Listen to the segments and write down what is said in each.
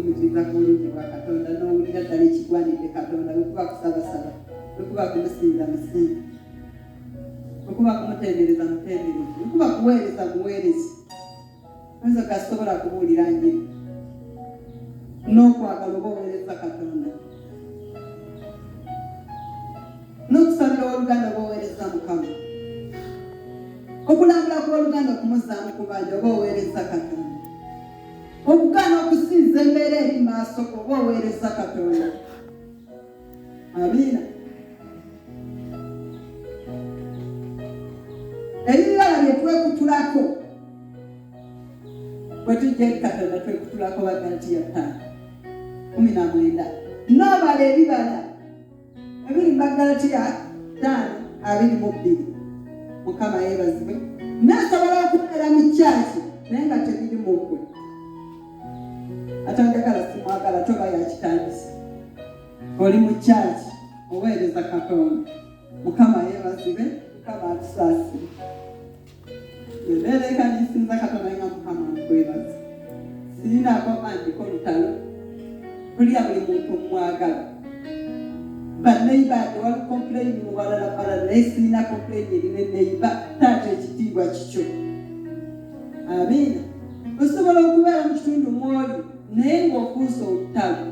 kumutiza kulungi kwa Katonda n'owulira ddala ekigwanidde Katonda bwekuba kusabasaba bwekuba kumusinza musinza bwekuba kumutendereza mutendereza bwekuba kuweereza muweereze oyinza gasobola kubuulira njiri n'okwagala oba oweereza Katonda n'okusabira oluganda oba oweereza Mukama okulambula kw'oluganda okumuzaamu kubanja oba oweereza Katonda okugaana okusinza embeera eri maaso oba oweereza Katonda. Amiina. Ebibala bye twekutulako bwe tujja eri Katonda twekutulako Bagalatiya 5:19 n'obala ebibala ebiri mu Bagalatiya 5:22 Mukama yeebazibwe nasobola okubeera mu kyaki naye nga tebiri mu ggwe atanjagala simwagala toba yakitandisa oli mu kyaki oweereza Katonda Mukama yeebazibwe Mukama atusaasire ebeera ekanisinza Katonda nga Mukama nkwebaza sirinaako andiko lutalo kulya buli muntu mwagala baneiba wali complain mubalala naye sirina complain erina neiba taata ekitiibwa kikyo. Amiina. Osobola okubeera mu kitundu mwoli naye ng'ofuusa olutalo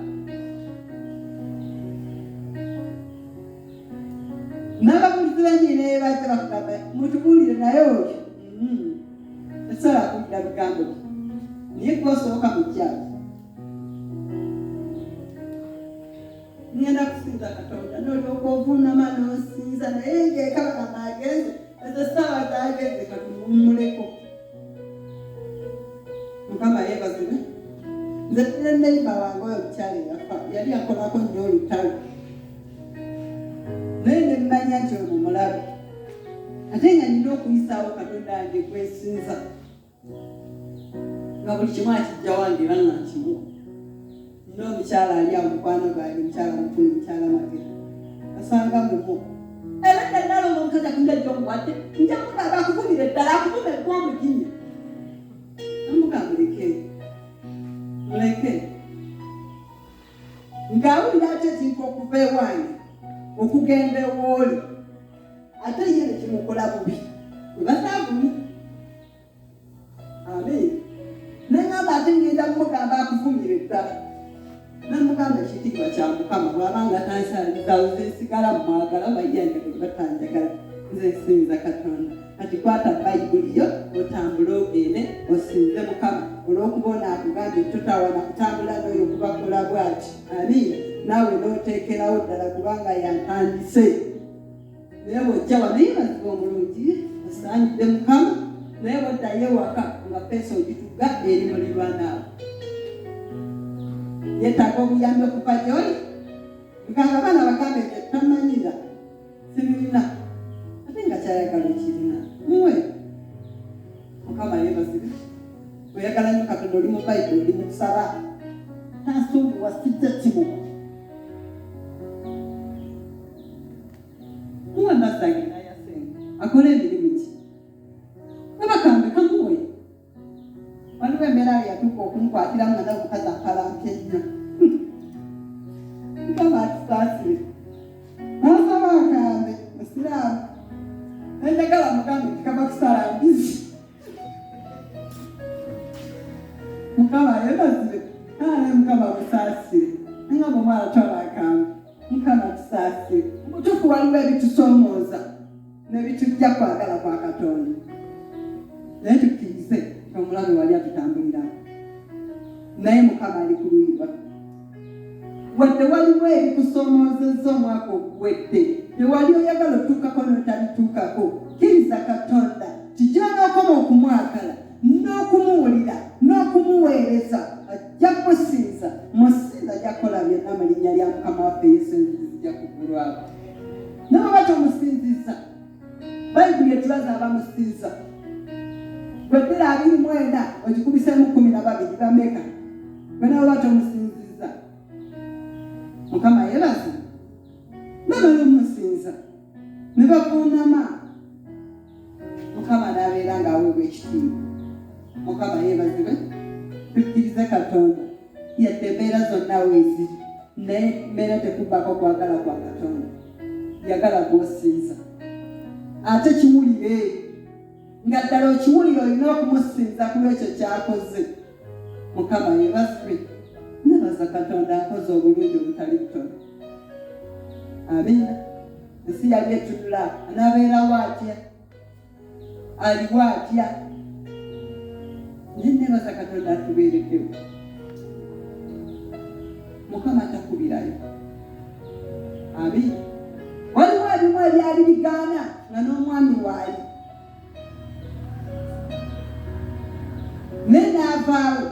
n'ababulizi banyina ebajja bakugamba mutubuulire naye oyo esobola kuwulira bigambo naye gwosoboka mu kyalo ngenda kusinza Katonda n'olyoka ovuunama n'osinza naye ng'ekabagamba agenze ezo ssaawa zageze katumuwummuleko. Mukama yeebazibwe. Nze tule neiba wange oyo omukyala eyafa yali akolako nnyo olutalo naye ne mmanya nti ono mulabe ate nga nina okuyisaawo Katonda wange gwesinza nga buli kimu akijja wange era nga nkimuwa. Nina omukyala ali awo mukwano gwange mukyala mukulu mukyala Magere asanga mumu era ddala Nalongo omukazi akunda ejjo omuwadde nja mugamba akuvumire ddala akuvume gw'omuginya namugamba muleke ng'awulira ate ekintu okuva ewange okugenda ewooli ate ye ne kimukola bubi webasaavumi. Amiina. Nengamba ate ngenda mugamba akuvumire ddala namugamba ekitiibwa kya Mukama bw'abanga tansaalizawo nze nsigala mwagala bayyanjagala batanjagala nze nsinza Katonda kati kwata Bayibuli yo otambule ogende osinze Mukama olw'okubona akugambye totawana kutambula n'oyo okubakola bw'ati. Amiina. Naawe n'oteekerawo ddala kubanga yantandise naye bw'ojja waneebazibwa omulungi osaanidde Mukama naye bw'oddayo ewaka nga peesa ogituga eri mulirwanaawo yeetaaga obuyambi okuva gy'oli nkanga abaana bagambe nti tamanyira sibirina ate nga kyayagala ekirina muwe. Mukama yeebazibwe. Oyagala nnyo Katonda oli mu Bayibuli oli mu kusaba tansumbuwa sijja kimuwa muwe mazzi agenda yasenga akole emirimu ki abakambe kamuwe waliwo embeera yatuuka okumukwatira mwana omukazi akalampa ennyo Mukama atusaasire nasaba akambe musiraamu nenjagala mugambe tikaba kusala mbizi Mukama yeebazibwe naye Mukama musaasire nengamba omwana twala akambe Mukama tusaasire mutuufu waliwo ebitusoomooza nebitujja kwagala kwa Katonda naye tukkirize omulabe wali atutambulirako naye Mukama ali ku luuyi lwaffe wadde waliwo ebikusomoozezza omwaka oguwedde tewali oyagala otuukako n'otabituukako kkiriza Katonda tigy'onookoma okumwagala n'okumuwulira n'okumuweereza ajja kusinza musinza ajja kukola byonna mu linnya lya Mukama waffe Yesu zijja kugulwako n'oba tomusinziza Bayibuli etulaza abamusinza Bwetera 29 ogikubisemu 12 bameka bwena oba tomusinziza Mukama yeebaze bamala omusinza ne bavuunama Mukama n'abeera ng'aweebwa ekitiibwa. Mukama yeebazibwe tukkirize Katonda yadde embeera zonna weeziri naye mbeera tekubbako kwagala kwa Katonda yagala gw'osinza ate kiwulire nga ddala okiwulire olina okumusinza ku ekyo kyakoze. Mukama yeebazibwe nebaza Katonda akoze obulungi obutali butono. Amina. Ensi yali etunula anaabeerawo atya aliwo atya naye nebaza Katonda atubeerekewo. Mukama takubirayo. Amina. Waliwo abimu ebyali bigaana nga n'omwami waali naye n'avaawo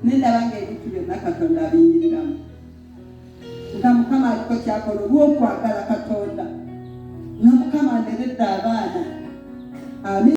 naye ndaba ng'ebintu byonna Katonda abiyingiriramu nga Mukama aliko kyakola olw'okwagala Katonda n'Omukama anderedde abaana. Amina.